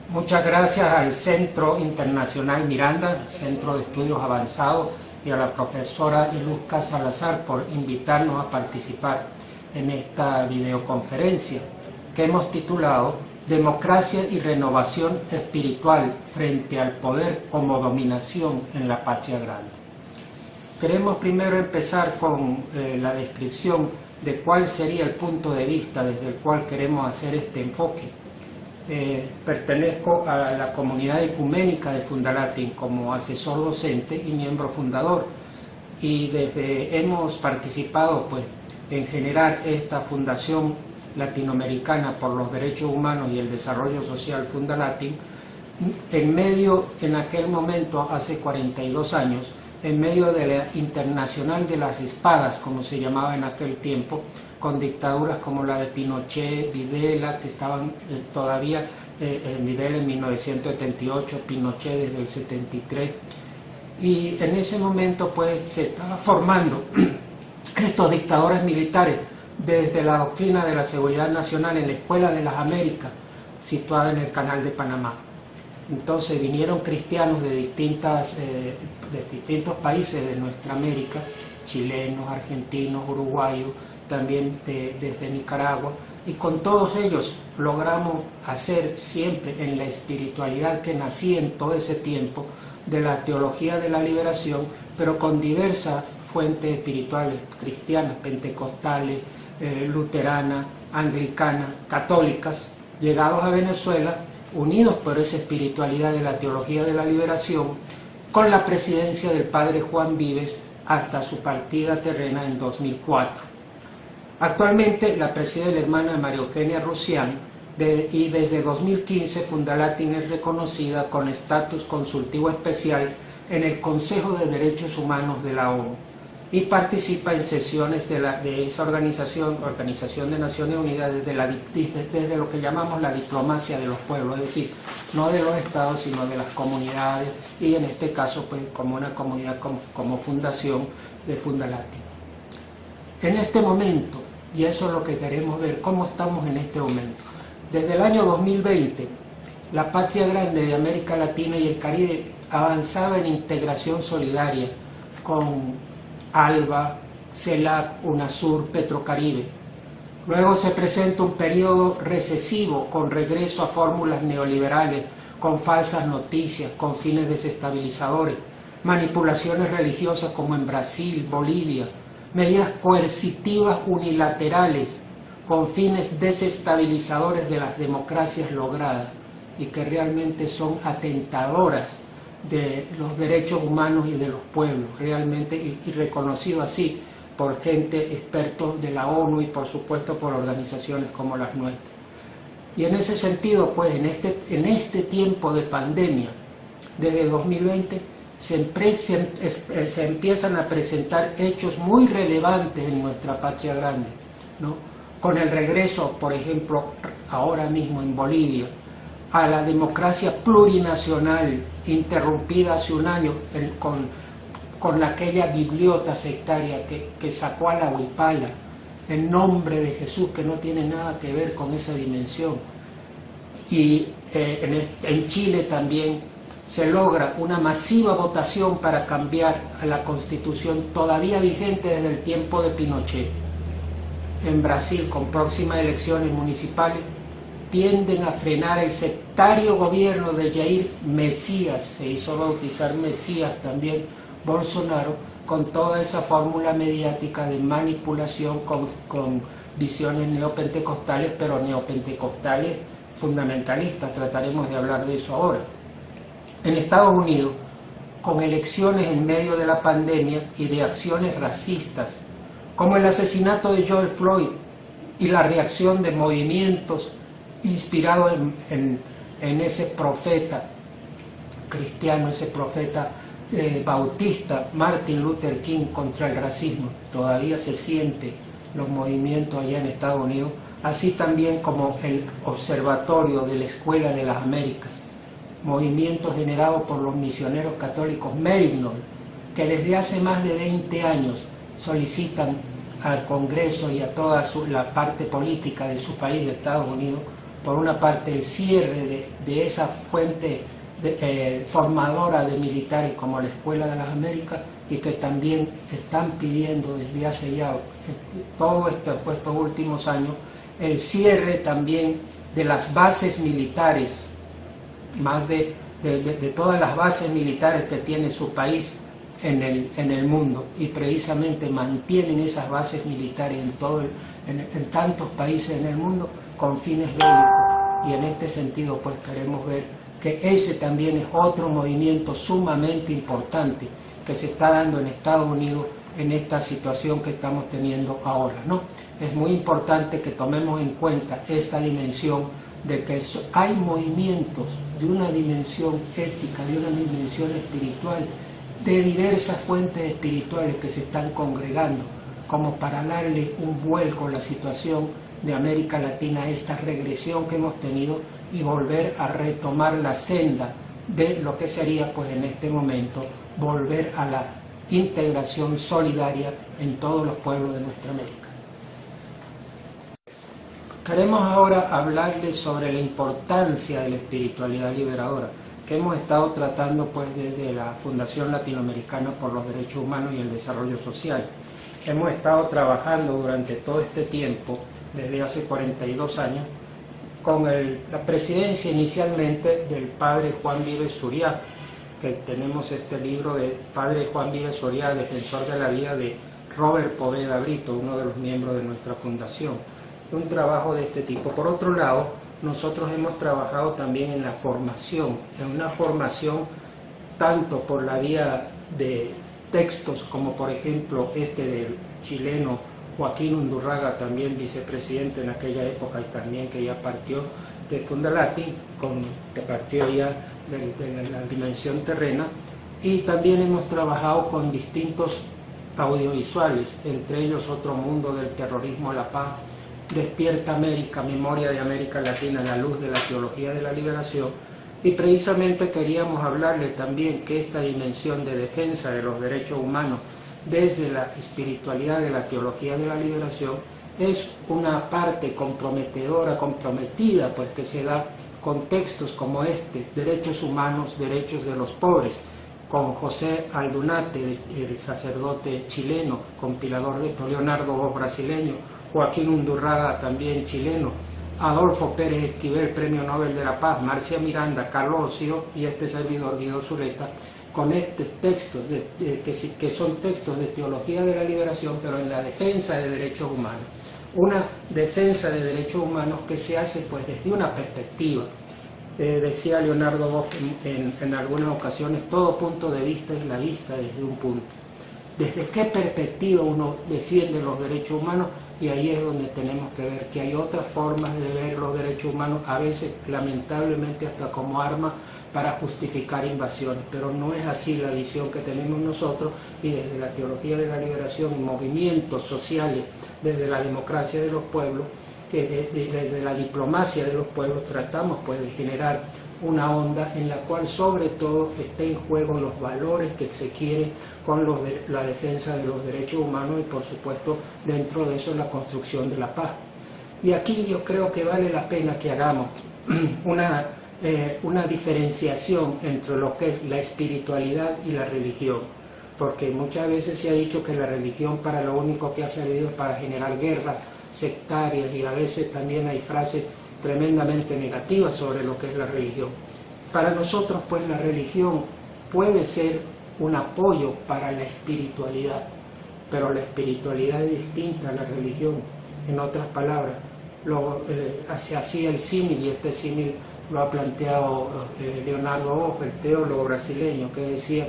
Muchas gracias al Centro Internacional Miranda, Centro de Estudios Avanzados, y a la profesora Iluzca Salazar por invitarnos a participar en esta videoconferencia que hemos titulado Democracia y renovación espiritual frente al poder como dominación en la patria grande. Queremos primero empezar con la descripción de cuál sería el punto de vista desde el cual queremos hacer este enfoque. Pertenezco a la comunidad ecuménica de Fundalatin como asesor docente y miembro fundador, y hemos participado en generar esta Fundación Latinoamericana por los Derechos Humanos y el Desarrollo Social Fundalatin en aquel momento, hace 42 años, en medio de la Internacional de las Espadas, como se llamaba en aquel tiempo, con dictaduras como la de Pinochet, Videla, que estaban todavía, Videla en 1978, Pinochet desde el 73, y en ese momento se estaba formando estos dictadores militares desde la doctrina de la seguridad nacional en la Escuela de las Américas, situada en el Canal de Panamá. Entonces vinieron cristianos de distintos países de nuestra América, chilenos, argentinos, uruguayos, también desde Nicaragua, y con todos ellos logramos hacer siempre en la espiritualidad que nacía en todo ese tiempo de la teología de la liberación, pero con diversas fuentes espirituales, cristianas, pentecostales, luteranas, anglicanas, católicas, llegados a Venezuela, unidos por esa espiritualidad de la teología de la liberación, con la presidencia del padre Juan Vives hasta su partida terrena en 2004. Actualmente la preside la hermana María Eugenia Rusián, y desde 2015 Fundalatin es reconocida con estatus consultivo especial en el Consejo de Derechos Humanos de la ONU y participa en sesiones de esa Organización de Naciones Unidas desde lo que llamamos la diplomacia de los pueblos, es decir, no de los estados sino de las comunidades, y en este caso como una comunidad como fundación de Fundalatin. En este momento, y eso es lo que queremos ver, cómo estamos en este momento. Desde el año 2020, la patria grande de América Latina y el Caribe avanzaba en integración solidaria con ALBA, CELAC, UNASUR, Petrocaribe. Luego se presenta un periodo recesivo con regreso a fórmulas neoliberales, con falsas noticias, con fines desestabilizadores, manipulaciones religiosas como en Brasil, Bolivia, medidas coercitivas unilaterales con fines desestabilizadores de las democracias logradas y que realmente son atentadoras de los derechos humanos y de los pueblos, realmente, y reconocido así por gente, expertos de la ONU y por supuesto por organizaciones como las nuestras. Y en ese sentido, en este tiempo de pandemia, desde 2020, se empiezan a presentar hechos muy relevantes en nuestra patria grande, ¿no? Con el regreso, por ejemplo, ahora mismo en Bolivia, a la democracia plurinacional interrumpida hace un año con aquella bibliota sectaria que sacó a la Huipala en nombre de Jesús, que no tiene nada que ver con esa dimensión. Y en Chile también se logra una masiva votación para cambiar a la Constitución todavía vigente desde el tiempo de Pinochet. En Brasil, con próximas elecciones municipales, tienden a frenar el sectario gobierno de Jair Mesías, se hizo bautizar Mesías también Bolsonaro, con toda esa fórmula mediática de manipulación con visiones neopentecostales, pero neopentecostales fundamentalistas. Trataremos de hablar de eso ahora. En Estados Unidos, con elecciones en medio de la pandemia y de acciones racistas, como el asesinato de George Floyd y la reacción de movimientos inspirados en ese profeta cristiano, ese profeta bautista, Martin Luther King, contra el racismo. Todavía se siente los movimientos allá en Estados Unidos, así también como el Observatorio de la Escuela de las Américas, movimiento generado por los misioneros católicos Maryknoll, que desde hace más de 20 años solicitan al Congreso y a toda la parte política de su país, de Estados Unidos, por una parte el cierre de esa fuente formadora de militares como la Escuela de las Américas, y que también están pidiendo desde hace ya todos estos últimos años el cierre también de las bases militares, más de todas las bases militares que tiene su país en el mundo, y precisamente mantienen esas bases militares en tantos países en el mundo con fines bélicos, y en este sentido pues queremos ver que ese también es otro movimiento sumamente importante que se está dando en Estados Unidos en esta situación que estamos teniendo ahora, ¿no? Es muy importante que tomemos en cuenta esta dimensión de que hay movimientos de una dimensión ética, de una dimensión espiritual, de diversas fuentes espirituales que se están congregando como para darle un vuelco a la situación de América Latina, esta regresión que hemos tenido, y volver a retomar la senda de lo que sería pues en este momento volver a la integración solidaria en todos los pueblos de nuestra América. Queremos ahora hablarles sobre la importancia de la espiritualidad liberadora, que hemos estado tratando pues desde la Fundación Latinoamericana por los Derechos Humanos y el Desarrollo Social. Hemos estado trabajando durante todo este tiempo, desde hace 42 años, con la presidencia inicialmente del padre Juan Vives Zuria, que tenemos este libro de padre Juan Vives Zuria, Defensor de la Vida, de Robert Poveda Brito, uno de los miembros de nuestra fundación. Un trabajo de este tipo. Por otro lado, nosotros hemos trabajado también en la formación, en una formación tanto por la vía de textos como por ejemplo este del chileno Joaquín Undurraga, también vicepresidente en aquella época y también que ya partió de Fundalati, que partió ya de la dimensión terrena, y también hemos trabajado con distintos audiovisuales, entre ellos Otro Mundo del Terrorismo a la Paz, Despierta América, Memoria de América Latina, la luz de la teología de la liberación, y precisamente queríamos hablarle también que esta dimensión de defensa de los derechos humanos desde la espiritualidad de la teología de la liberación es una parte comprometida, pues que se da con textos como este, Derechos Humanos, Derechos de los Pobres, con José Aldunate, el sacerdote chileno, compilador de esto, Leonardo Bosch, brasileño, Joaquín Undurraga, también chileno, Adolfo Pérez Esquivel, Premio Nobel de la Paz, Marcia Miranda, Carlos Ocio y este servidor Guido Zuleta, con estos textos, que son textos de teología de la liberación, pero en la defensa de derechos humanos. Una defensa de derechos humanos que se hace pues desde una perspectiva. Decía Leonardo Bosch en algunas ocasiones, todo punto de vista es la vista desde un punto. ¿Desde qué perspectiva uno defiende los derechos humanos? Y ahí es donde tenemos que ver que hay otras formas de ver los derechos humanos, a veces lamentablemente hasta como arma para justificar invasiones, pero no es así la visión que tenemos nosotros, y desde la teología de la liberación y movimientos sociales, desde la democracia de los pueblos, que desde la diplomacia de los pueblos tratamos pues de generar una onda en la cual sobre todo esté en juego los valores que se quieren con la defensa de los derechos humanos y por supuesto dentro de eso la construcción de la paz. Y aquí yo creo que vale la pena que hagamos una diferenciación entre lo que es la espiritualidad y la religión, porque muchas veces se ha dicho que la religión para lo único que ha servido es para generar guerras sectarias, y a veces también hay frases tremendamente negativas sobre lo que es la religión. Para nosotros pues la religión puede ser un apoyo para la espiritualidad, pero la espiritualidad es distinta a la religión. En otras palabras, hace así el símil, y este símil lo ha planteado Leonardo Bosch, el teólogo brasileño, que decía,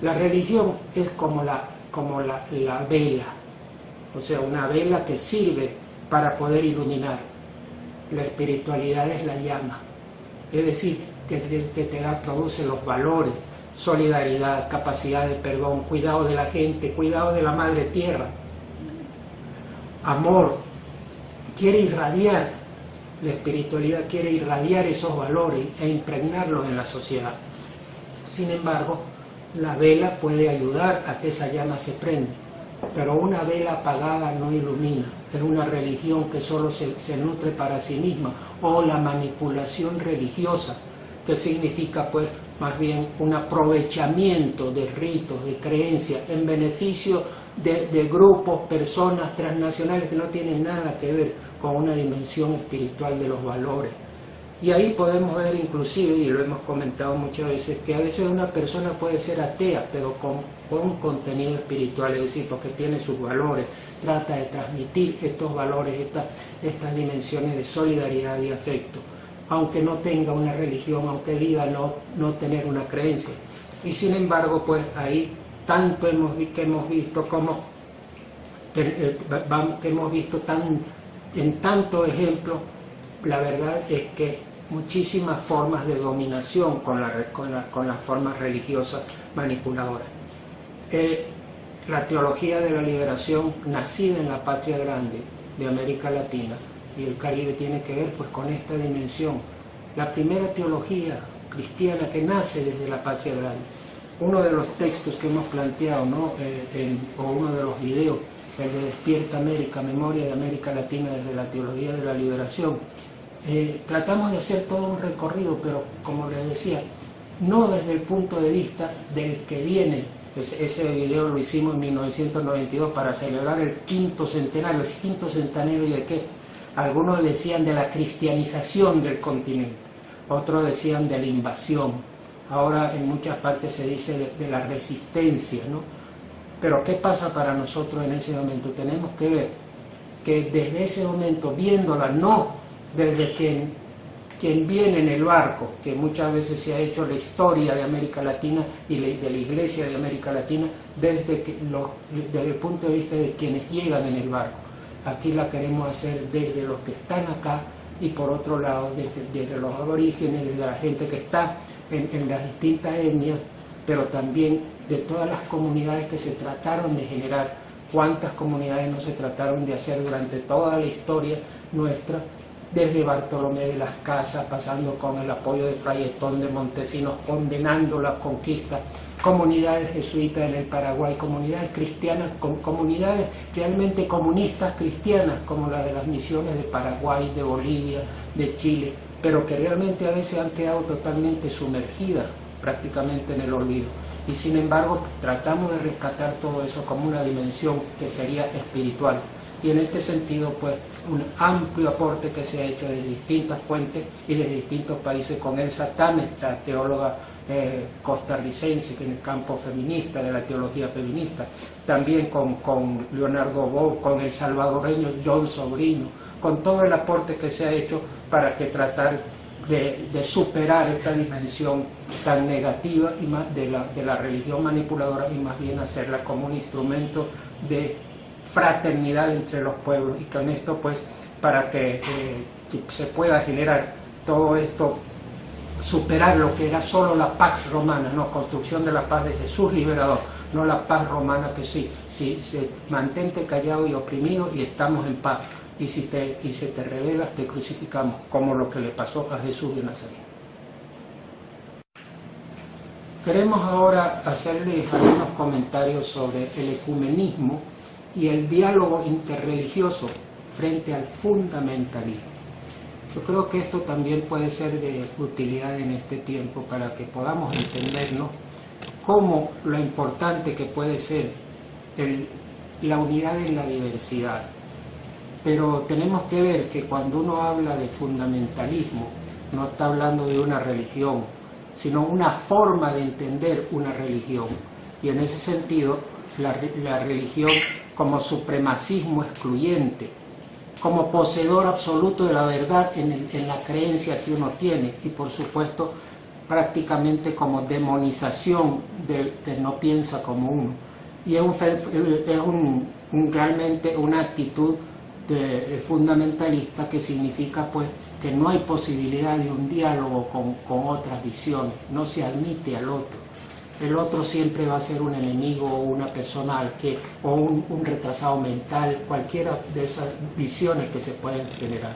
la religión es como la vela, o sea, una vela que sirve para poder iluminar. La espiritualidad es la llama, es decir, que produce los valores, solidaridad, capacidad de perdón, cuidado de la gente, cuidado de la madre tierra, amor, quiere irradiar, la espiritualidad quiere irradiar esos valores e impregnarlos en la sociedad. Sin embargo, la vela puede ayudar a que esa llama se prenda, pero una vela apagada no ilumina. Es una religión que solo se nutre para sí misma, o la manipulación religiosa, que significa pues más bien un aprovechamiento de ritos, de creencias, en beneficio de grupos, personas transnacionales que no tienen nada que ver con una dimensión espiritual de los valores. Y ahí podemos ver inclusive, y lo hemos comentado muchas veces, que a veces una persona puede ser atea, pero con contenido espiritual, es decir, porque tiene sus valores, trata de transmitir estos valores, estas dimensiones de solidaridad y afecto, aunque no tenga una religión, aunque diga no tener una creencia. Y sin embargo, pues ahí tanto que hemos visto como que hemos visto en tantos ejemplos, la verdad es que muchísimas formas de dominación con las formas religiosas manipuladoras. La teología de la liberación, nacida en la patria grande de América Latina y el Caribe, tiene que ver pues con esta dimensión. La primera teología cristiana que nace desde la patria grande. Uno de los textos que hemos planteado, ¿no? O uno de los videos, el de Despierta América, Memoria de América Latina desde la teología de la liberación. Tratamos de hacer todo un recorrido, pero como les decía, no desde el punto de vista del que viene. Ese video lo hicimos en 1992 para celebrar el quinto centenario. ¿El quinto centenario de qué? Algunos decían de la cristianización del continente, otros decían de la invasión. Ahora en muchas partes se dice de la resistencia, ¿no? Pero ¿qué pasa para nosotros en ese momento? Tenemos que ver que desde ese momento, viéndola no desde quien viene en el barco, que muchas veces se ha hecho la historia de América Latina y de la Iglesia de América Latina desde el punto de vista de quienes llegan en el barco. Aquí la queremos hacer desde los que están acá y por otro lado desde los aborígenes, desde la gente que está en las distintas etnias, pero también de todas las comunidades que se trataron de generar. ¿Cuántas comunidades no se trataron de hacer durante toda la historia nuestra? Desde Bartolomé de las Casas, pasando con el apoyo de Frayetón de Montesinos, condenando la conquista, comunidades jesuitas en el Paraguay, comunidades cristianas, comunidades realmente comunistas cristianas, como la de las misiones de Paraguay, de Bolivia, de Chile, pero que realmente a veces han quedado totalmente sumergidas prácticamente en el olvido. Y sin embargo, tratamos de rescatar todo eso como una dimensión que sería espiritual. Y en este sentido, pues, un amplio aporte que se ha hecho de distintas fuentes y de distintos países con Elsa Tames, la teóloga costarricense, que en el campo feminista, de la teología feminista, también con Leonardo Bo, con el salvadoreño John Sobrino, con todo el aporte que se ha hecho para que tratar de superar esta dimensión tan negativa y más de la religión manipuladora, y más bien hacerla como un instrumento de fraternidad entre los pueblos, y con esto pues para que se pueda generar todo esto, superar lo que era solo la Pax Romana, no, construcción de la paz de Jesús liberador, no la paz romana que sí, se mantente callado y oprimido y estamos en paz, y si te rebelas te crucificamos, como lo que le pasó a Jesús de Nazaret. Queremos ahora hacerles algunos comentarios sobre el ecumenismo y el diálogo interreligioso frente al fundamentalismo. Yo creo que esto también puede ser de utilidad en este tiempo para que podamos entendernos cómo lo importante que puede ser la unidad en la diversidad. Pero tenemos que ver que cuando uno habla de fundamentalismo, no está hablando de una religión, sino una forma de entender una religión. Y en ese sentido, la religión como supremacismo excluyente, como poseedor absoluto de la verdad en la creencia que uno tiene, y por supuesto prácticamente como demonización del que no piensa como uno. Y es realmente una actitud fundamentalista, que significa pues que no hay posibilidad de un diálogo con otras visiones, no se admite al otro. El otro siempre va a ser un enemigo o una persona o un retrasado mental, cualquiera de esas visiones que se pueden generar.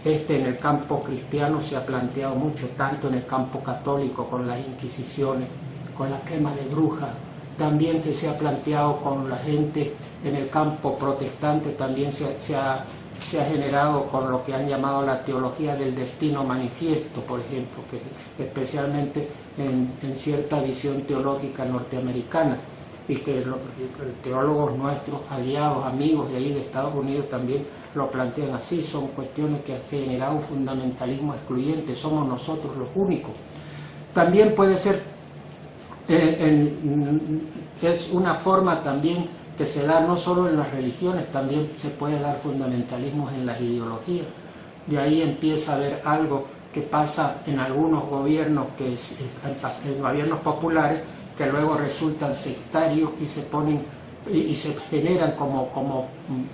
En el campo cristiano se ha planteado mucho, tanto en el campo católico con las inquisiciones, con las quemas de brujas, también que se ha planteado con la gente en el campo protestante, también se ha generado con lo que han llamado la teología del destino manifiesto, por ejemplo, que especialmente en cierta visión teológica norteamericana, y que los teólogos nuestros, aliados, amigos de ahí de Estados Unidos también lo plantean así. Son cuestiones que han generado un fundamentalismo excluyente, somos nosotros los únicos. También puede ser, es una forma también que se da no solo en las religiones, también se puede dar fundamentalismos en las ideologías. De ahí empieza a haber algo que pasa en algunos gobiernos, en gobiernos populares, que luego resultan sectarios y se ponen y se generan como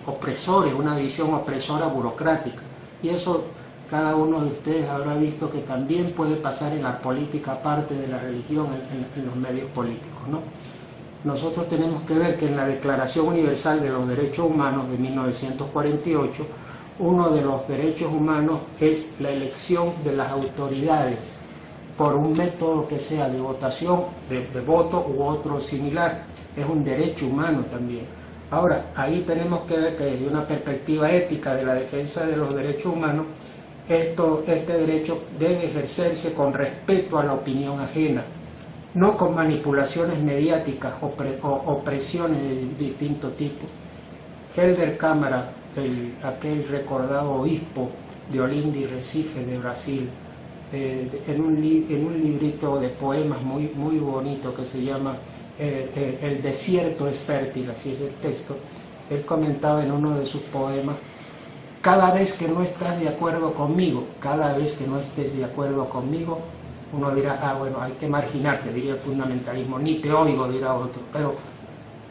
opresores, una visión opresora burocrática. Y eso cada uno de ustedes habrá visto que también puede pasar en la política, aparte de la religión, en los medios políticos, ¿no? Nosotros tenemos que ver que en la Declaración Universal de los Derechos Humanos de 1948, uno de los derechos humanos es la elección de las autoridades por un método que sea de votación, de voto u otro similar. Es un derecho humano también. Ahora, ahí tenemos que ver que desde una perspectiva ética de la defensa de los derechos humanos, este derecho debe ejercerse con respeto a la opinión ajena, no con manipulaciones mediáticas o presiones de distinto tipo. Helder Câmara, aquel recordado obispo de Olinda y Recife de Brasil, en un librito de poemas muy bonito que se llama El desierto es fértil, así es el texto, él comentaba en uno de sus poemas: cada vez que no estás de acuerdo conmigo, cada vez que no estés de acuerdo conmigo, uno dirá, bueno, hay que marginarte, diría el fundamentalismo, ni te oigo, dirá otro, pero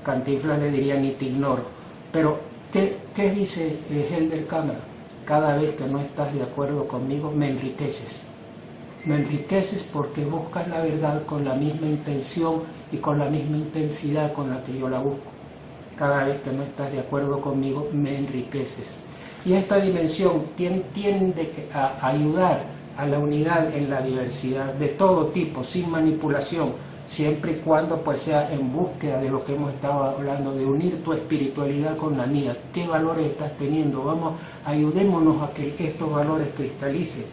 Cantinflas le diría, ni te ignoro. Pero, ¿qué dice Helder Câmara? Cada vez que no estás de acuerdo conmigo, me enriqueces. Me enriqueces porque buscas la verdad con la misma intención y con la misma intensidad con la que yo la busco. Cada vez que no estás de acuerdo conmigo, me enriqueces. Y esta dimensión tiende a ayudar a la unidad en la diversidad de todo tipo, sin manipulación, siempre y cuando pues sea en búsqueda de lo que hemos estado hablando, de unir tu espiritualidad con la mía. ¿Qué valores estás teniendo? Ayudémonos a que estos valores cristalicen.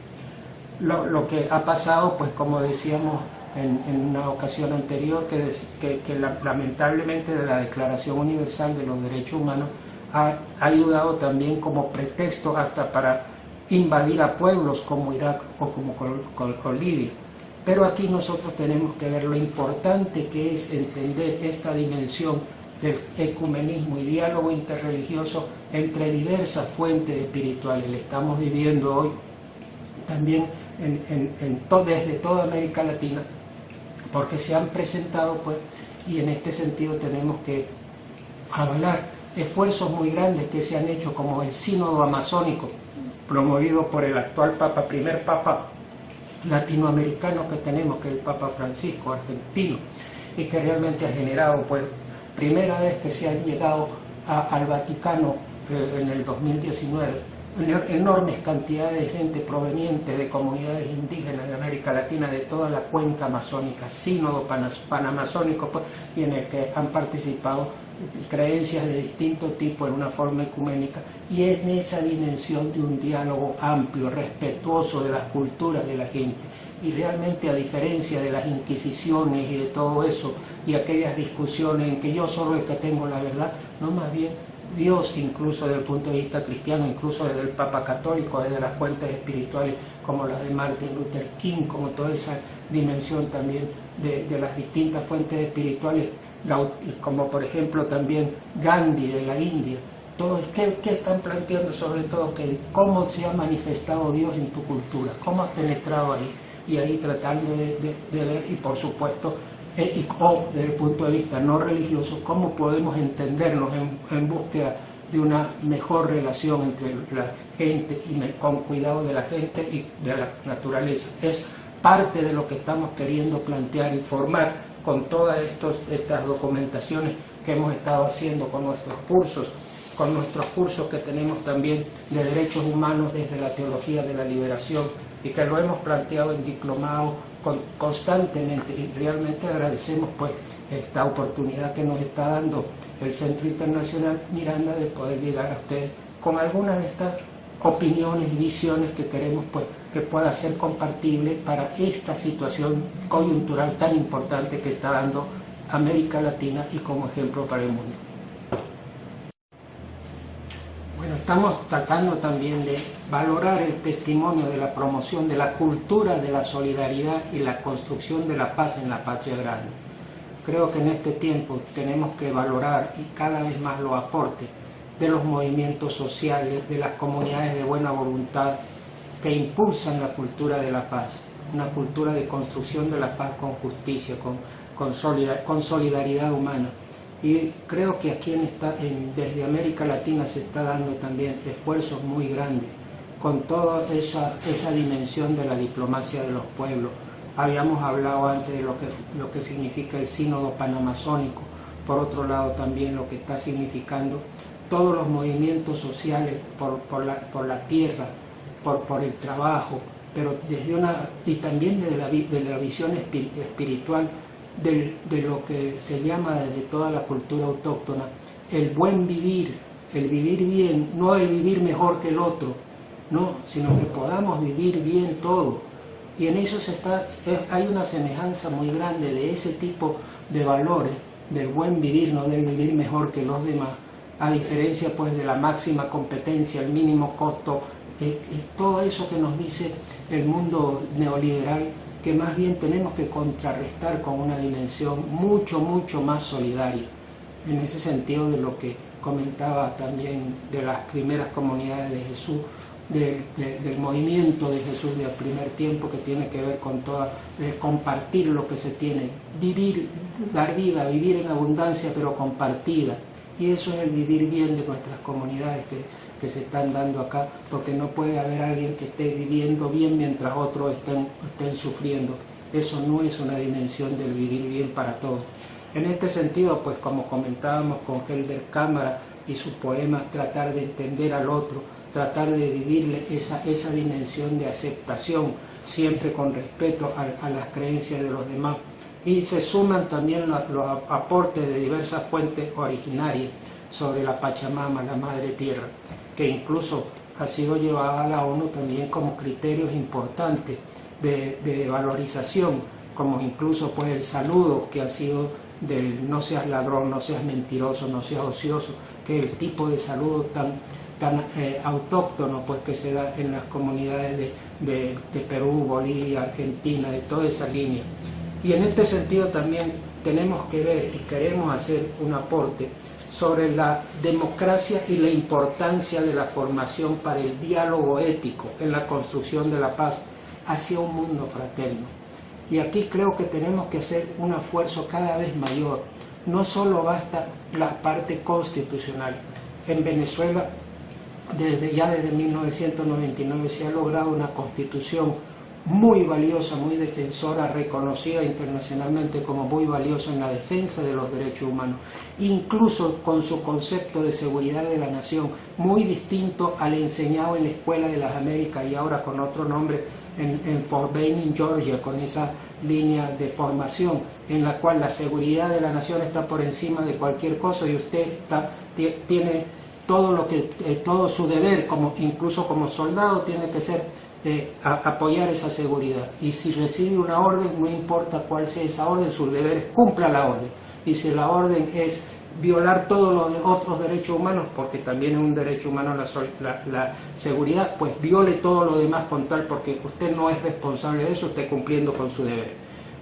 Lo que ha pasado, pues como decíamos en una ocasión anterior, que lamentablemente de la Declaración Universal de los Derechos Humanos ha ayudado también como pretexto hasta para invadir a pueblos como Irak o como con Libia. Pero aquí nosotros tenemos que ver lo importante que es entender esta dimensión del ecumenismo y diálogo interreligioso entre diversas fuentes espirituales. Le estamos viviendo hoy también desde toda América Latina, porque se han presentado, pues, y en este sentido tenemos que avalar esfuerzos muy grandes que se han hecho, como el sínodo amazónico, promovido por el actual Papa, primer Papa latinoamericano que tenemos, que es el Papa Francisco, argentino, y que realmente ha generado, pues, primera vez que se ha llegado al Vaticano en el 2019, enormes cantidades de gente proveniente de comunidades indígenas de América Latina, de toda la cuenca amazónica, sínodo panamazónico, pues, y en el que han participado creencias de distinto tipo en una forma ecuménica, y es en esa dimensión de un diálogo amplio, respetuoso de las culturas de la gente. Y realmente, a diferencia de las inquisiciones y de todo eso, y aquellas discusiones en que yo soy el que tengo la verdad, no, más bien Dios, incluso desde el punto de vista cristiano, incluso desde el Papa católico, desde las fuentes espirituales como las de Martin Luther King, como toda esa dimensión también de las distintas fuentes espirituales, como por ejemplo también Gandhi de la India. ¿Qué están planteando? Sobre todo que cómo se ha manifestado Dios en tu cultura, cómo ha penetrado ahí, y ahí tratando de ver, y por supuesto, o desde el punto de vista no religioso, cómo podemos entendernos en búsqueda de una mejor relación entre la gente y con cuidado de la gente y de la naturaleza. Es parte de lo que estamos queriendo plantear y formar con todas estas documentaciones que hemos estado haciendo con nuestros cursos que tenemos también de derechos humanos desde la teología de la liberación, y que lo hemos planteado en diplomado constantemente, y realmente agradecemos pues esta oportunidad que nos está dando el Centro Internacional Miranda de poder llegar a ustedes con algunas de estas opiniones y visiones que queremos pues que pueda ser compartible para esta situación coyuntural tan importante que está dando América Latina y como ejemplo para el mundo. Bueno, estamos tratando también de valorar el testimonio de la promoción de la cultura de la solidaridad y la construcción de la paz en la patria grande. Creo que en este tiempo tenemos que valorar y cada vez más los aportes de los movimientos sociales, de las comunidades de buena voluntad que impulsan la cultura de la paz, una cultura de construcción de la paz con justicia, con solidaridad humana. Y creo que aquí desde América Latina se está dando también esfuerzos muy grandes con toda esa dimensión de la diplomacia de los pueblos. Habíamos hablado antes de lo que significa el sínodo panamazónico, por otro lado también lo que está significando todos los movimientos sociales por la tierra, por el trabajo, pero y también de la visión espiritual de lo que se llama desde toda la cultura autóctona el buen vivir, el vivir bien, no el vivir mejor que el otro, no, sino que podamos vivir bien todo. Y en eso hay una semejanza muy grande de ese tipo de valores, del buen vivir, no del vivir mejor que los demás, a diferencia pues de la máxima competencia, el mínimo costo, todo eso que nos dice el mundo neoliberal, que más bien tenemos que contrarrestar con una dimensión mucho más solidaria. En ese sentido de lo que comentaba también de las primeras comunidades de Jesús, del movimiento de Jesús del primer tiempo, que tiene que ver con compartir lo que se tiene, vivir, dar vida, vivir en abundancia pero compartida. Y eso es el vivir bien de nuestras comunidades que se están dando acá, porque no puede haber alguien que esté viviendo bien mientras otros estén sufriendo. Eso no es una dimensión del vivir bien para todos. En este sentido, pues como comentábamos con Helder Cámara y su poema, tratar de entender al otro, tratar de vivirle esa dimensión de aceptación, siempre con respeto a las creencias de los demás. Y se suman también los aportes de diversas fuentes originarias sobre la Pachamama, la Madre Tierra, que incluso ha sido llevada a la ONU también como criterios importantes de valorización, como incluso pues el saludo que ha sido del no seas ladrón, no seas mentiroso, no seas ocioso, que es el tipo de saludo tan autóctono pues que se da en las comunidades de Perú, Bolivia, Argentina, de toda esa línea. Y en este sentido también tenemos que ver y queremos hacer un aporte sobre la democracia y la importancia de la formación para el diálogo ético en la construcción de la paz hacia un mundo fraterno. Y aquí creo que tenemos que hacer un esfuerzo cada vez mayor. No solo basta la parte constitucional. En Venezuela, desde 1999 se ha logrado una constitución muy valiosa, muy defensora, reconocida internacionalmente como muy valiosa en la defensa de los derechos humanos, incluso con su concepto de seguridad de la nación, muy distinto al enseñado en la Escuela de las Américas y ahora con otro nombre en Fort Benning, Georgia, con esa línea de formación en la cual la seguridad de la nación está por encima de cualquier cosa y usted tiene todo su deber, incluso como soldado, tiene que ser apoyar esa seguridad, y si recibe una orden, no importa cuál sea esa orden, su deber es cumpla la orden, y si la orden es violar todos los otros derechos humanos, porque también es un derecho humano la seguridad, pues viole todo lo demás con tal, porque usted no es responsable de eso, esté cumpliendo con su deber.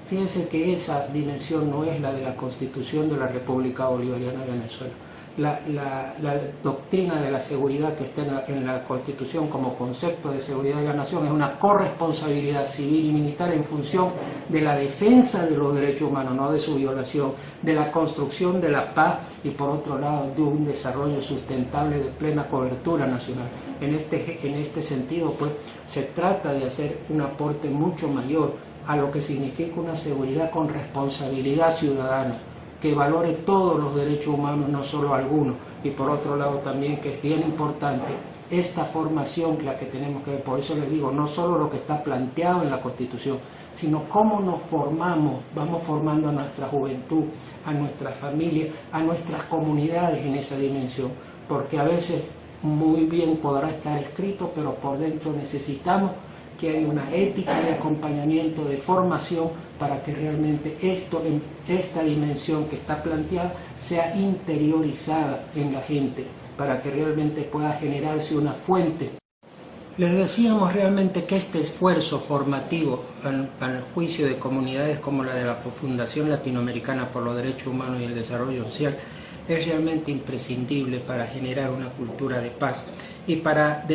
Fíjense que esa dimensión no es la de la Constitución de la República Bolivariana de Venezuela. La doctrina de la seguridad que está en la Constitución como concepto de seguridad de la nación es una corresponsabilidad civil y militar en función de la defensa de los derechos humanos, no de su violación, de la construcción de la paz y por otro lado de un desarrollo sustentable de plena cobertura nacional. En este sentido, pues, se trata de hacer un aporte mucho mayor a lo que significa una seguridad con responsabilidad ciudadana, que valore todos los derechos humanos, no solo algunos, y por otro lado también, que es bien importante, esta formación la que tenemos que ver. Por eso les digo, no solo lo que está planteado en la Constitución, sino cómo nos formamos, vamos formando a nuestra juventud, a nuestras familias, a nuestras comunidades en esa dimensión, porque a veces muy bien podrá estar escrito, pero por dentro necesitamos que haya una ética de acompañamiento, de formación, para que realmente esta dimensión que está planteada sea interiorizada en la gente, para que realmente pueda generarse una fuente. Les decíamos realmente que este esfuerzo formativo al juicio de comunidades como la de la Fundación Latinoamericana por los Derechos Humanos y el Desarrollo Social es realmente imprescindible para generar una cultura de paz y para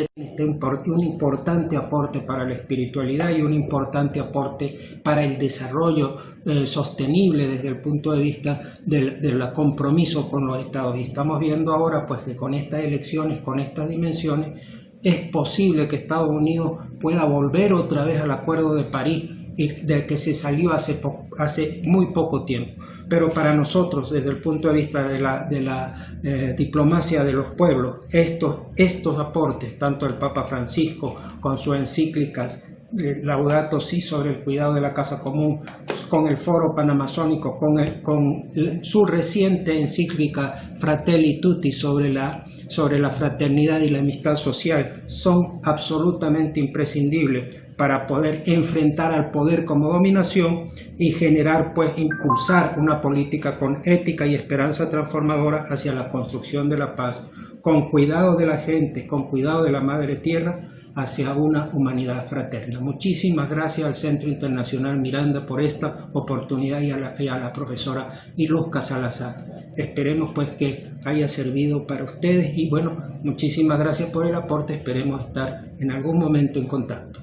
un importante aporte para la espiritualidad y un importante aporte para el desarrollo sostenible desde el punto de vista del compromiso con los estados. Y estamos viendo ahora pues que con estas elecciones, con estas dimensiones, es posible que Estados Unidos pueda volver otra vez al Acuerdo de París, del que se salió hace muy poco tiempo. Pero para nosotros, desde el punto de vista de la diplomacia de los pueblos, estos aportes, tanto el Papa Francisco con sus encíclicas Laudato Si sobre el cuidado de la casa común, con el Foro Panamazónico, con su reciente encíclica Fratelli Tutti sobre la fraternidad y la amistad social, son absolutamente imprescindibles para poder enfrentar al poder como dominación y generar, pues, impulsar una política con ética y esperanza transformadora hacia la construcción de la paz, con cuidado de la gente, con cuidado de la Madre Tierra, hacia una humanidad fraterna. Muchísimas gracias al Centro Internacional Miranda por esta oportunidad y a la profesora Iluzca Salazar. Esperemos pues que haya servido para ustedes y bueno, muchísimas gracias por el aporte, esperemos estar en algún momento en contacto.